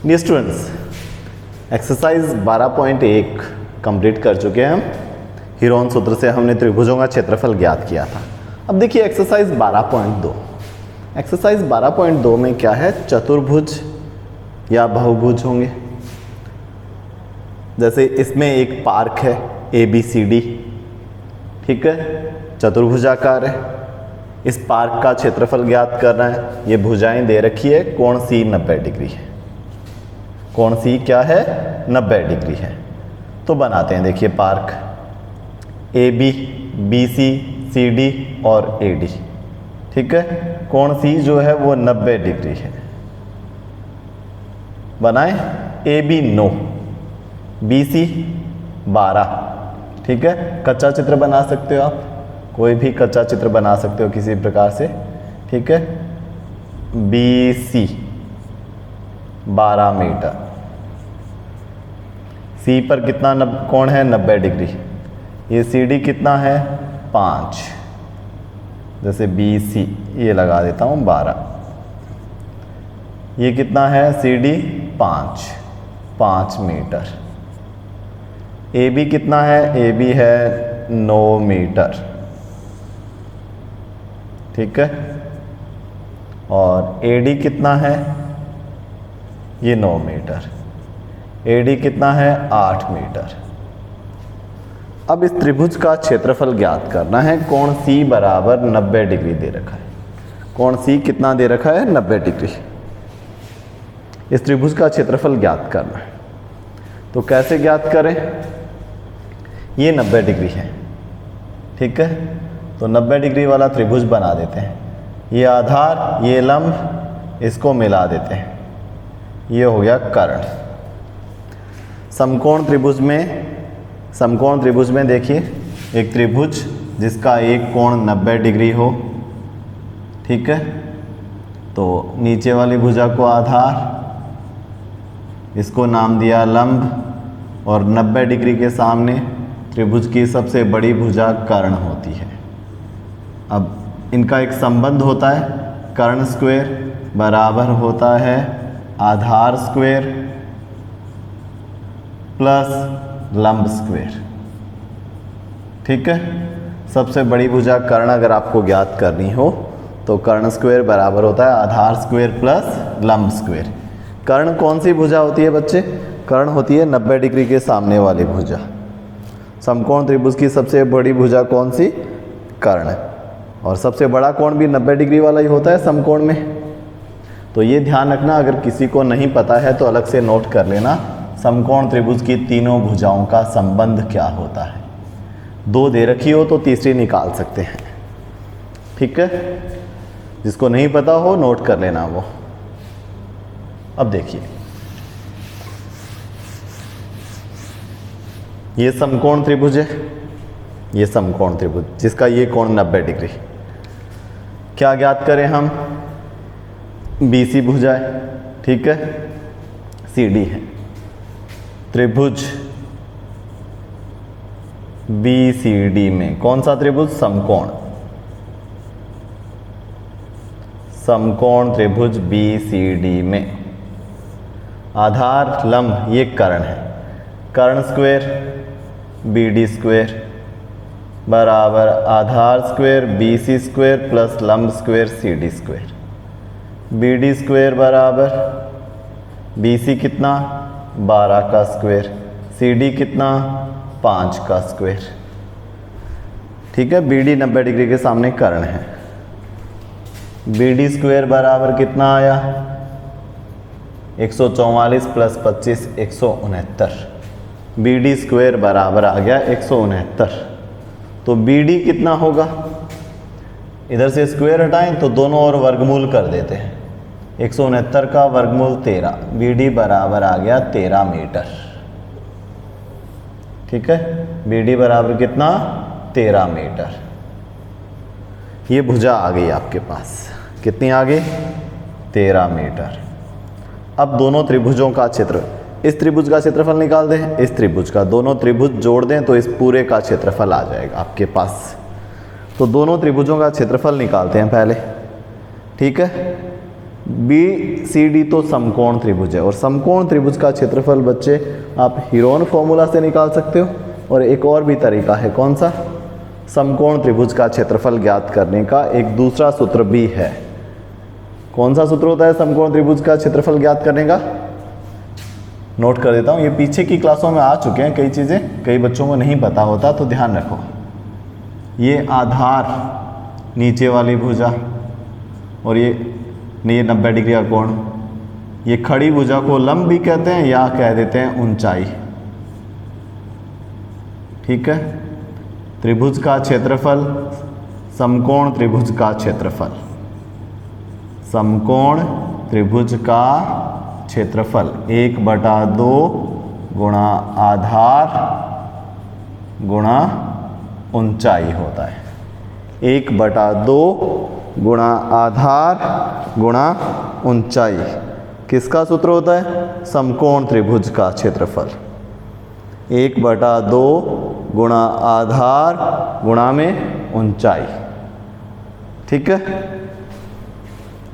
Dear students, exercise 12.1 complete कर चुके हैं हम। हीरोन सूत्र से हमने त्रिभुजों का क्षेत्रफल ज्ञात किया था। अब देखिए एक्सरसाइज 12.2। एक्सरसाइज 12.2 में क्या है, चतुर्भुज या बहुभुज होंगे। जैसे इसमें एक पार्क है ABCD, ठीक है, चतुर्भुजाकार है। इस पार्क का क्षेत्रफल ज्ञात करना है। ये भुजाएं दे रखी है, कोण C 90 डिग्री है। कोण C क्या है, 90 डिग्री है। तो बनाते हैं, देखिए पार्क AB, BC, CD और AD, ठीक है। कोण C जो है वो 90 डिग्री है। बनाएं, AB 9, BC 12, ठीक है। कच्चा चित्र बना सकते हो आप, कोई भी कच्चा चित्र बना सकते हो किसी प्रकार से, ठीक है। BC 12 metre. C पर कितना कोण है, 90 डिग्री। ये CD कितना है, 5। जैसे BC ये लगा देता हूँ 12। ये कितना है, CD 5 मीटर। AB कितना है, AB है 9 मीटर, ठीक है। और AD कितना है, ये 9 मीटर। AD कितना है, 8 मीटर। अब इस त्रिभुज का क्षेत्रफल ज्ञात करना है। कोण C बराबर 90 डिग्री दे रखा है। कोण C कितना दे रखा है, 90 डिग्री। इस त्रिभुज का क्षेत्रफल ज्ञात करना है। तो कैसे ज्ञात करें, ये 90 डिग्री है, ठीक है। तो 90 डिग्री वाला त्रिभुज बना देते हैं। ये आधार, ये लंब, इसको मिला देते हैं। ये हो गया कर्ण। समकोण त्रिभुज में देखिए एक त्रिभुज जिसका एक कोण 90 डिग्री हो, ठीक है। तो नीचे वाली भुजा को आधार, इसको नाम दिया लंब, और 90 डिग्री के सामने त्रिभुज की सबसे बड़ी भुजा कर्ण होती है। अब इनका एक संबंध होता है, कर्ण स्क्वायर बराबर होता है आधार स्क्वायर प्लस लंब स्क्वायर, ठीक है। सबसे बड़ी भुजा कर्ण अगर आपको ज्ञात करनी हो तो कर्ण स्क्वायर बराबर होता है आधार स्क्वायर प्लस लंब स्क्वायर। कर्ण कौन सी भुजा होती है बच्चे, कर्ण होती है 90 डिग्री के सामने वाली भुजा। समकोण त्रिभुज की सबसे बड़ी भुजा कौन सी, कर्ण। और सबसे बड़ा कोण भी 90 डिग्री वाला ही होता है समकोण में। तो ये ध्यान रखना, अगर किसी को नहीं पता है तो अलग से नोट कर लेना, समकोण त्रिभुज की तीनों भुजाओं का संबंध क्या होता है। 2 दे रखी हो तो तीसरी निकाल सकते हैं, ठीक है। जिसको नहीं पता हो नोट कर लेना वो। अब देखिए ये समकोण त्रिभुज है, ये समकोण त्रिभुज जिसका ये कोण 90 डिग्री। क्या ज्ञात करें हम, BC भुजा है, ठीक है, CD है। त्रिभुज BCD में कौन सा त्रिभुज, समकोण त्रिभुज BCD में आधार लंब ये कर्ण है। कर्ण स्क्वायर BD स्क्वायर बराबर आधार स्क्वायर BC स्क्वायर प्लस लंब square CD square. BD square बराबर BC कितना, 12 का स्क्वायर, CD कितना, 5 का स्क्वायर, ठीक है। BD 90 डिग्री के सामने कर्ण है। BD स्क्वायर बराबर कितना आया, 144 प्लस 25 169। BD स्क्वायर बराबर आ गया 169। तो BD कितना होगा, इधर से स्क्वायर हटाएं तो दोनों ओर वर्गमूल कर देते हैं। 169 का वर्गमूल 13, BD बराबर आ गया 13 मीटर, ठीक है। BD बराबर कितना, 13 मीटर। ये भुजा आ गई आपके पास, कितनी आ गई, 13 मीटर। अब दोनों त्रिभुजों का क्षेत्र, इस त्रिभुज का क्षेत्रफल निकाल दें, इस त्रिभुज का, दोनों त्रिभुज जोड़ दें तो इस पूरे का क्षेत्रफल आ जाएगा आपके पास। तो दोनों त्रिभुजों का क्षेत्रफल निकालते हैं पहले, ठीक है। बी सी डी तो समकोण त्रिभुज है, और समकोण त्रिभुज का क्षेत्रफल बच्चे आप हीरोन फॉर्मूला से निकाल सकते हो। और एक और भी तरीका है, कौन सा? समकोण त्रिभुज का क्षेत्रफल ज्ञात करने का एक दूसरा सूत्र भी है। कौन सा सूत्र होता है समकोण त्रिभुज का क्षेत्रफल ज्ञात करने का? नोट कर देता हूँ, ये पीछे की क्लासों में आ चुके हैं, कई चीज़ें कई बच्चों को नहीं पता होता, तो ध्यान रखो। ये आधार नीचे वाली भुजा, और ये 90 डिग्री का कोण, ये खड़ी भुजा को लंब भी कहते हैं या कह देते हैं ऊंचाई। ठीक है, त्रिभुज का क्षेत्रफल, समकोण त्रिभुज का क्षेत्रफल, समकोण त्रिभुज का क्षेत्रफल 1/2 गुणा आधार गुणा ऊंचाई होता है। 1/2 गुणा आधार गुणा ऊंचाई किसका सूत्र होता है? समकोण त्रिभुज का क्षेत्रफल। 1/2 गुणा आधार गुणा में ऊंचाई। ठीक है,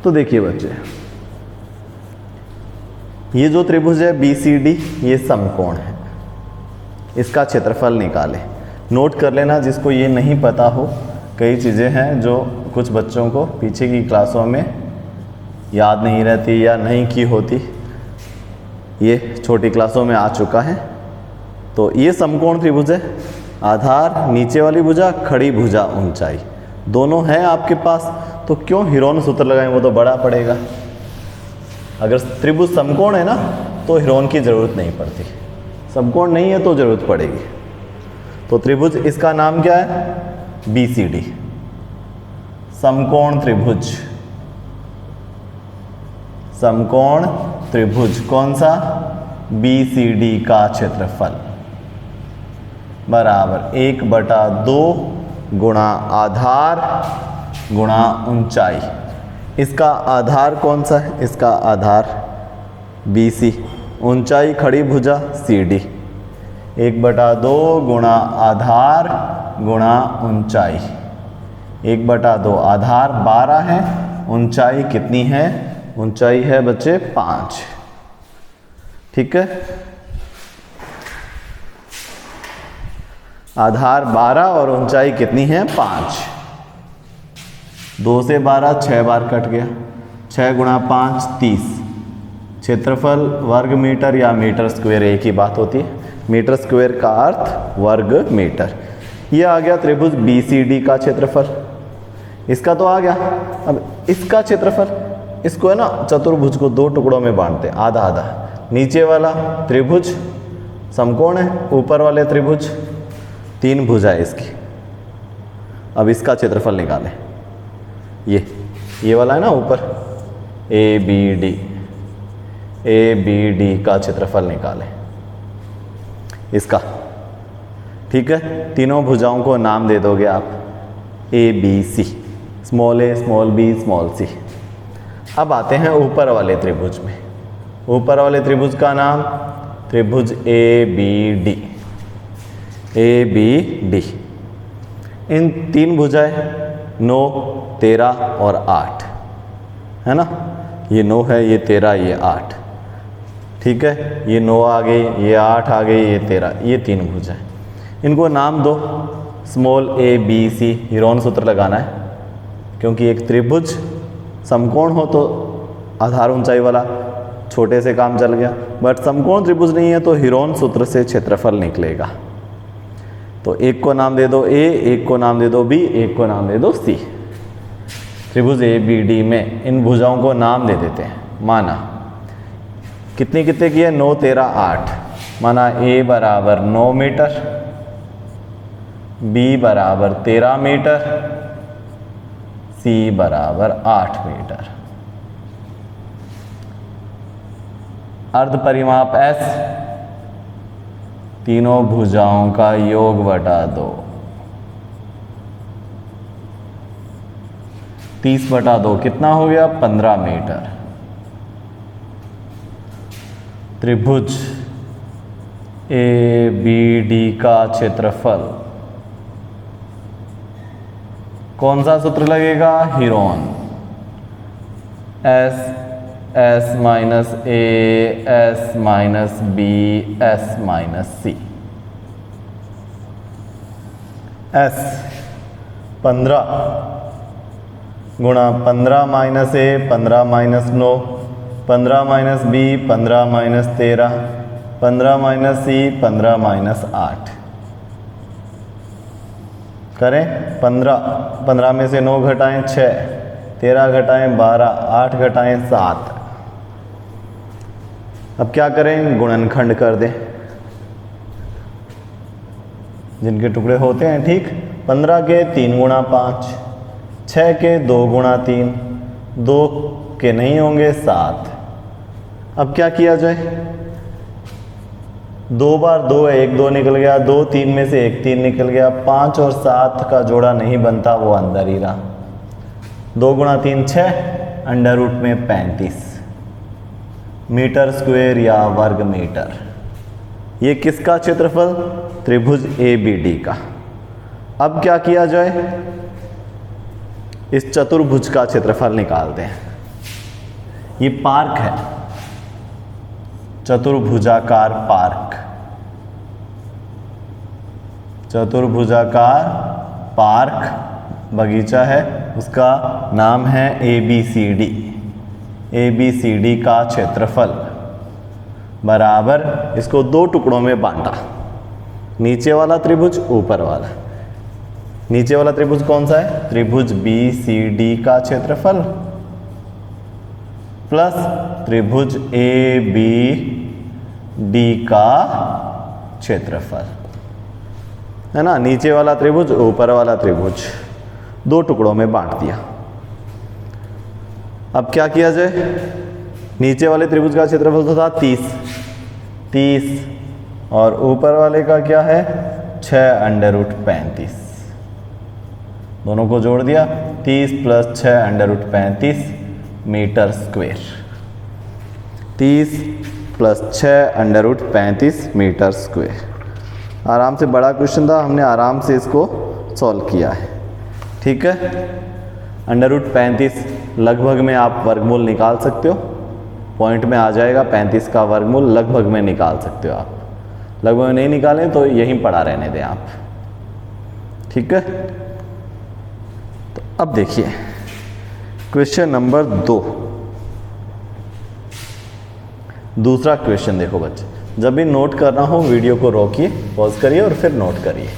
तो देखिए बच्चे, ये जो त्रिभुज है BCD, ये समकोण है, इसका क्षेत्रफल निकाले। नोट कर लेना जिसको ये नहीं पता हो, कई चीज़ें हैं जो कुछ बच्चों को पीछे की क्लासों में याद नहीं रहती या नहीं की होती, ये छोटी क्लासों में आ चुका है। तो ये समकोण त्रिभुज है, आधार नीचे वाली भुजा, खड़ी भुजा ऊंचाई, दोनों हैं आपके पास, तो क्यों हीरोन सूत्र लगाएं, वो तो बड़ा पड़ेगा। अगर त्रिभुज समकोण है ना तो हीरोन की ज़रूरत नहीं पड़ती, समकोण नहीं है तो ज़रूरत पड़ेगी। तो त्रिभुज, इसका नाम क्या है? BCD, समकोण त्रिभुज। समकोण त्रिभुज कौन सा? BCD का क्षेत्रफल बराबर 1/2 गुणा आधार गुणा ऊंचाई। इसका आधार कौन सा है? इसका आधार BC, ऊंचाई खड़ी भुजा CD। 1/2 गुणा आधार गुणा ऊंचाई। 1/2 आधार 12 है, ऊंचाई कितनी है? ऊंचाई है बच्चे 5। ठीक है, आधार 12 और ऊंचाई कितनी है? 5। 2 से 12 6 बार कट गया, 6 गुणा 5 30। क्षेत्रफल वर्ग मीटर या मीटर स्क्वायर एक ही बात होती है, मीटर स्क्वायर का अर्थ वर्ग मीटर। ये आ गया त्रिभुज BCD का क्षेत्रफल, इसका तो आ गया। अब इसका क्षेत्रफल, इसको है ना चतुर्भुज को 2 टुकड़ों में बांटते हैं, आधा आधा। नीचे वाला त्रिभुज समकोण है, ऊपर वाले त्रिभुज 3 भुजा है इसकी। अब इसका क्षेत्रफल निकालें, ये वाला है ना ऊपर, ABD का क्षेत्रफल निकालें इसका। ठीक है, तीनों भुजाओं को नाम दे दोगे आप ABC, small a, small b, small c। अब आते हैं ऊपर वाले त्रिभुज में। ऊपर वाले त्रिभुज का नाम त्रिभुज ABD। इन 3 भुजाएं 9, 13 और 8 है ना, ये 9 है, ये 13, ये 8। ठीक है, ये 9 आ गई, ये 8 आ गई, ये 13, ये 3 भुजाएं। इनको नाम दो स्मॉल ABC। हीरोन सूत्र लगाना है, क्योंकि एक त्रिभुज समकोण हो तो आधार ऊंचाई वाला छोटे से काम चल गया, बट समकोण त्रिभुज नहीं है तो हीरोन सूत्र से क्षेत्रफल निकलेगा। तो एक को नाम दे दो A, एक को नाम दे दो B, एक को नाम दे दो C। त्रिभुज ABD में इन भुजाओं को नाम दे देते हैं। माना कितने कितने की है? 9, 13, 8। माना A बराबर 9 मीटर, B बराबर 13 मीटर, C बराबर 8 मीटर। अर्ध परिमाप S, तीनों भुजाओं का योग बटा 2। 30/2 कितना हो गया? 15 मीटर। त्रिभुज ABD का क्षेत्रफल, कौन सा सूत्र लगेगा? Heron. S S minus A S minus B S minus C. S 15 गुणा 15 minus a 15 minus 9, 15 minus b 15 minus 13, 15 minus c 15 minus 8। करें 15 में से 9 घटाएं 6, 13 घटाएं 12, 8 घटाएं 7। अब क्या करें, गुणनखंड कर दें जिनके टुकड़े होते हैं। ठीक, 15 के 3 गुणा 5, 6 के 2 गुणा 3, 2 के नहीं होंगे 7। अब क्या किया जाए, 2 बार 2 है, 1 2 निकल गया, 2 3 में से 1 3 निकल गया, 5 और 7 का जोड़ा नहीं बनता, वो अंदर ही रहा। 2 गुणा 3 6, अंडर रूट में 35 मीटर स्क्वायर या वर्ग मीटर। ये किसका क्षेत्रफल, त्रिभुज ABD का। अब क्या किया जाए, इस चतुर्भुज का क्षेत्रफल निकालते हैं। ये पार्क है, चतुर्भुजाकार पार्क, चतुर्भुजाकार पार्क बगीचा है, उसका नाम है ABCD। ABCD का क्षेत्रफल बराबर, इसको 2 टुकड़ों में बांटा, नीचे वाला त्रिभुज ऊपर वाला। नीचे वाला त्रिभुज कौन सा है, त्रिभुज BCD का क्षेत्रफल प्लस त्रिभुज ABD का क्षेत्रफल, है ना। नीचे वाला त्रिभुज ऊपर वाला त्रिभुज 2 टुकड़ों में बांट दिया। अब क्या किया जाए, नीचे वाले त्रिभुज का क्षेत्रफल तो था 30 और ऊपर वाले का क्या है 6 अंडर रूट 35। दोनों को जोड़ दिया, 30 + 6 under root 35 metre square. 30 + 6 under root 35 metre square. आराम से, बड़ा क्वेश्चन था, हमने आराम से इसको सॉल्व किया है। ठीक है, अंडर रूट 35 लगभग में आप वर्गमूल निकाल सकते हो, पॉइंट में आ जाएगा। 35 का वर्गमूल लगभग में निकाल सकते हो आप, लगभग में नहीं निकालें तो यहीं पड़ा रहने दें आप। ठीक है, तो अब देखिए क्वेश्चन नंबर 2। दूसरा क्वेश्चन देखो बच्चे, जब भी नोट करना हो वीडियो को रोकिए, पॉज करिए और फिर नोट करिए।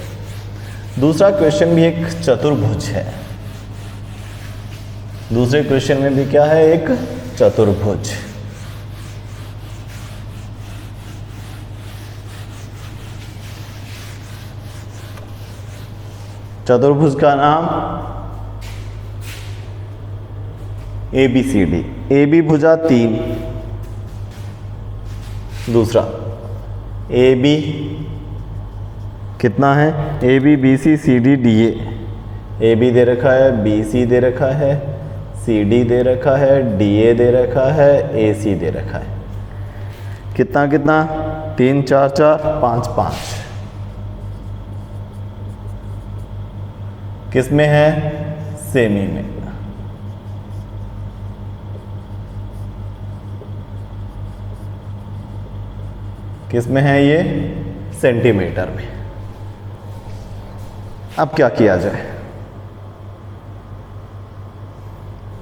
दूसरा क्वेश्चन भी एक चतुर्भुज है। दूसरे क्वेश्चन में भी क्या है, एक चतुर्भुज। चतुर्भुज का नाम ABCD। AB भुजा 3, दूसरा AB कितना है, AB BC CD DA। AB दे रखा है, BC दे रखा है, CD दे रखा है, DA दे रखा है, AC दे रखा है। कितना कितना, 3 4 4 5 5। किस में है, सेमी में। किस में है ये, सेंटीमीटर में। अब क्या किया जाए,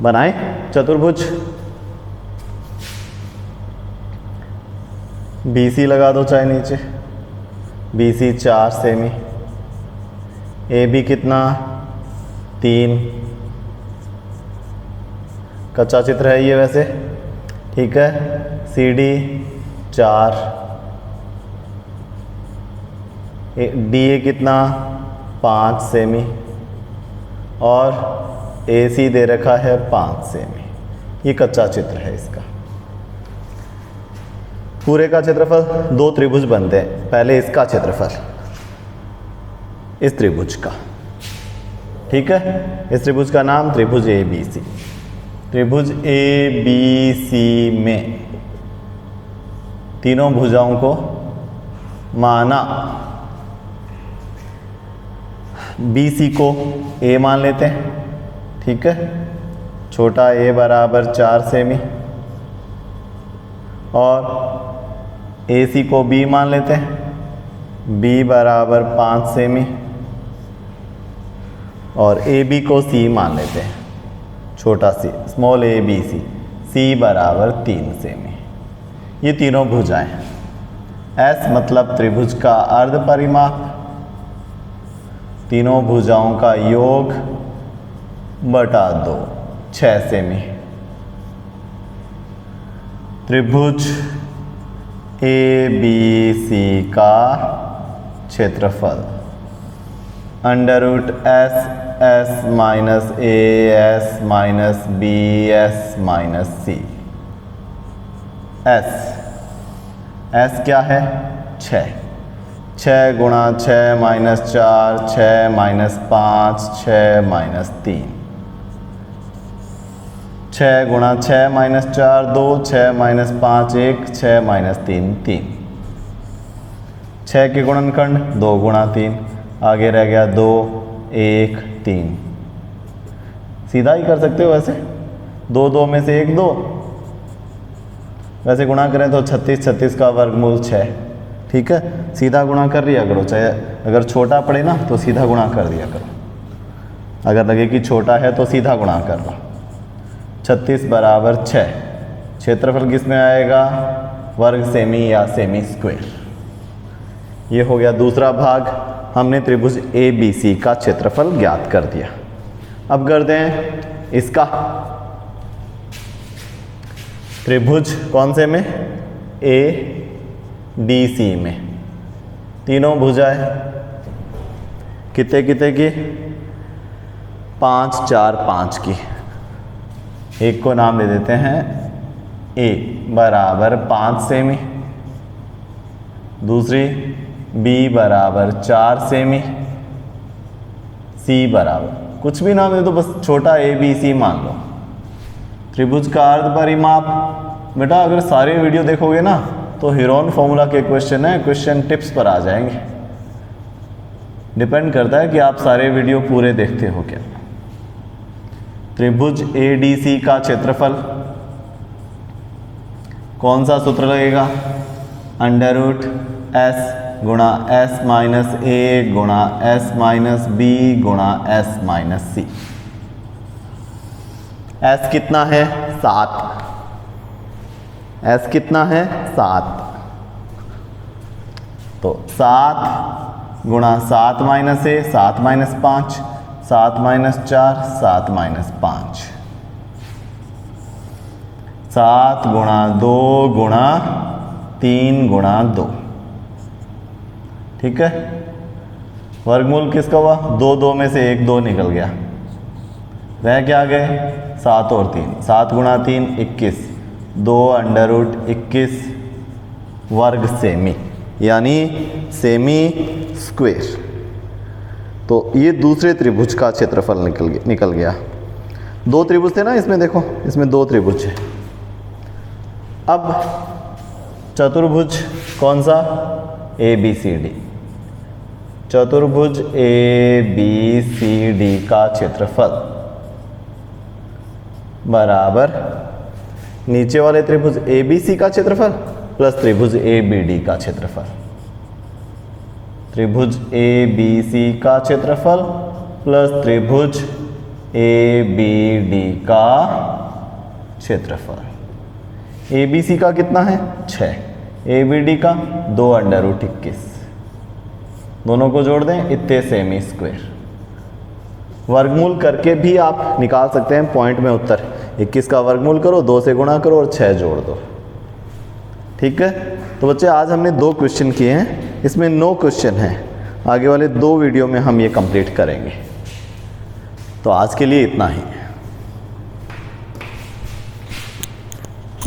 बनाए चतुर्भुज। BC लगा दो चाहे नीचे, BC 4 सेमी, AB कितना 3। कच्चा चित्र है ये वैसे, ठीक है। CD 4, DA कितना 5 सेमी और AC दे रखा है 5 सेमी। ये कच्चा चित्र है इसका। पूरे का क्षेत्रफल, 2 त्रिभुज बनते हैं, पहले इसका क्षेत्रफल इस त्रिभुज का, ठीक है। इस त्रिभुज का नाम त्रिभुज ABC। त्रिभुज ABC में तीनों भुजाओं को माना, BC को A मान लेते हैं, ठीक है। छोटा ए बराबर 4 सेमी और ए सी को बी मान लेते हैं, बी बराबर 5 सेमी और ए बी को सी मान लेते हैं, छोटा सी स्मॉल ए बी सी, सी बराबर 3 सेमी। ये तीनों भुजाएं, एस मतलब त्रिभुज का अर्ध परिमाप, तीनों भुजाओं का योग बटा 2, 6 सेमी। त्रिभुज ए बी सी का क्षेत्रफल under root S S minus A S minus B S minus C. S क्या है? 6, 6 गुणा 6 माइनस 4, 6 माइनस 5, 6 माइनस 3, 6 गुणा 6 माइनस 4 2, 6 माइनस 5 1, 6 माइनस 3 3। 6 के गुणनखंड 2 गुणा 3, आगे रह गया 2 1 3। सीधा ही कर सकते हो वैसे, 2 2 में से 1 2, वैसे गुणा करें तो 36 36 का वर्गमूल 6। ठीक है, सीधा गुणा कर लिया करो, चाहे अगर छोटा पड़े ना तो सीधा गुणा कर दिया करो, अगर लगे कि छोटा है तो सीधा गुणा कर लो। 36 बराबर 6। क्षेत्रफल किस में आएगा? वर्ग सेमी या सेमी स्क्वायर। ये हो गया दूसरा भाग, हमने त्रिभुज ए बी सी का क्षेत्रफल ज्ञात कर दिया। अब कर दें इसका त्रिभुज कौन से में? ए डी सी में। तीनों भुजाएं कितने कितने की? 5 4 5 की। एक को नाम दे देते हैं ए बराबर 5 सेमी, दूसरी बी बराबर 4 सेमी, सी बराबर कुछ भी नाम दे दो, बस छोटा ए बी सी मान लो। त्रिभुज का अर्ध परिमाप, बेटा अगर सारे वीडियो देखोगे ना तो हीरोन फॉर्मूला के क्वेश्चन है, क्वेश्चन टिप्स पर आ जाएंगे। डिपेंड करता है कि आप सारे वीडियो पूरे देखते हो क्या। त्रिभुज ए डी सी का क्षेत्रफल, कौन सा सूत्र लगेगा? अंडर रूट एस गुणा एस माइनस ए गुणा एस माइनस बी गुणा एस माइनस सी। एस कितना है? 7। एस कितना है? 7। तो 7 गुणा 7 माइनस ए, 7 माइनस 5, 7 माइनस 4, 7 माइनस 5, 7 गुणा 2 गुणा 3 गुणा 2। ठीक है, वर्गमूल किसका हुआ? 2 2 में से 1 2 निकल गया, रह क्या गए? 7 और 3, 7 गुणा 3 21, 2 अंडर रूट 21 वर्ग सेमी, यानी सेमी स्क्वायर। तो ये दूसरे त्रिभुज का क्षेत्रफल निकल गया। 2 त्रिभुज थे ना इसमें, देखो इसमें 2 त्रिभुज है। अब चतुर्भुज कौन सा? A B C D. चतुर्भुज ए बी सी डी का क्षेत्रफल बराबर नीचे वाले त्रिभुज ए बी सी का क्षेत्रफल प्लस त्रिभुज ए बी डी का क्षेत्रफल। त्रिभुज ए बी सी का क्षेत्रफल प्लस त्रिभुज ए बी डी का क्षेत्रफल। ए बी सी का कितना है? 6, ए बी डी का 2 अंडर रूट 21, दोनों को जोड़ दें, इतने सेमी स्क्वायर। वर्गमूल करके भी आप निकाल सकते हैं पॉइंट में उत्तर। 21 का वर्गमूल करो, 2 से गुणा करो और 6 जोड़ दो। ठीक है, तो बच्चे आज हमने 2 क्वेश्चन किए हैं, इसमें 9 क्वेश्चन हैं। आगे वाले 2 वीडियो में हम ये कंप्लीट करेंगे। तो आज के लिए इतना ही।